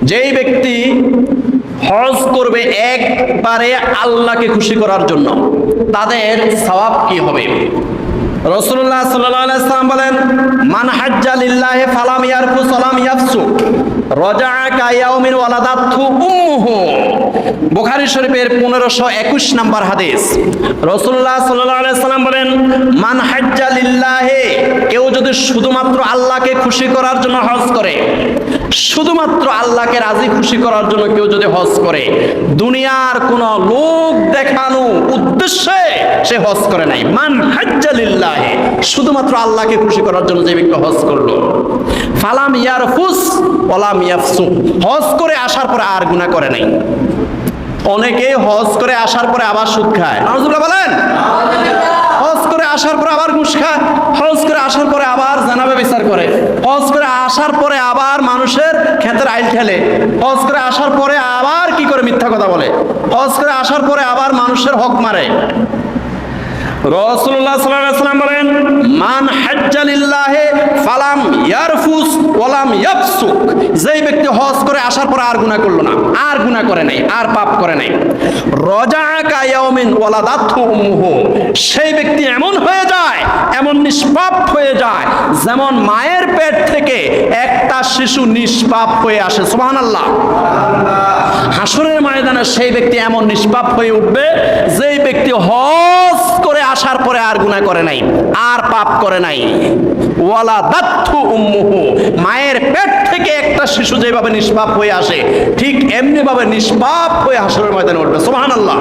যেই ব্যক্তি হজ করবে একবারে আল্লাহকে খুশি করার জন্য, তাদের সওয়াব কি হবে? রাসূলুল্লাহ সাল্লাল্লাহু আলাইহি ওয়াসাল্লাম বলেন, মান হাজ্জা লিল্লাহি ফালাম ইয়ারফুস ওয়ালাম ইয়াফসুক রাজাআ কায়াউমিন ওয়ালাদাতহু উম্মুহু। বুখারী শরীফের 1521 নম্বর হাদিস। রাসূলুল্লাহ সাল্লাল্লাহু আলাইহি ওয়াসাল্লাম বলেন, মান হাজ্জা লিল্লাহি, কেউ যদি শুধুমাত্র আল্লাহকে খুশি করার জন্য হজ করে, শুধুমাত্র আল্লাহকে রাজি খুশি করার জন্য কেউ যদি হজ করে, দুনিয়ার কোন লোক দেখানো উদ্দেশ্যে সে হজ করে নাই। মান হাজ্জা লিল্লাহি, শুধুমাত্র আল্লাহকে খুশি করার জন্য যে ব্যক্তি হজ করলো, ফালাম ইয়ারফুস ওয়ালাম ইয়াফসুক, হজ করে আসার পরে আর গুনাহ করে নাই। অনেকে হজ করে আসার পরে আবার সুদ খায়, নাউজুবিল্লাহ বলেন। হজ করে আসার পরে আবার ঘুষ খায়, হজ করে আসার পরে আবার জানাবে বিচার করে, হজ করে আসার পরে আবার মানুষের ক্ষেতের আইল ঠেলে, হজ করে আসার পরে আবার কি করে মিথ্যা কথা বলে, হজ করে আসার পরে আবার মানুষের হক মারে। রাসূলুল্লাহ সাল্লাল্লাহু আলাইহি ওয়াসাল্লাম বলেন, মান হাজ্জা লিল্লাহি ফালাম ইয়ারফুস ওয়ালাম ইয়াফসুক, যেই ব্যক্তি হজ করে আসার পর আর গুনাহ করলো না, আর গুনাহ করে নাই, আর পাপ করে নাই, রাজাআ কায়াউমিন ওয়ালাদাতহু উম্মুহু, সেই ব্যক্তি এমন হয়ে যায়, এমন নিষ্পাপ হয়ে যায়, যেমন মায়ের পেট থেকে একটা শিশু নিষ্পাপ হয়ে আসে। সুবহানাল্লাহ। হাসরের ময়দানে সেই ব্যক্তি এমন নিষ্পাপ হয়ে উঠবে, যেই ব্যক্তি হজ করে আসার পরে আর গুনাহ করে নাই, আর পাপ করে নাই। ওয়ালাদাতহু উম্মুহু, মায়ের পেট থেকে একটা শিশু যেভাবে নিষ্পাপ হয়ে আসে, ঠিক এমনি ভাবে নিষ্পাপ হয়ে হাসরের ময়দানে উঠবে। সুবহানাল্লাহ।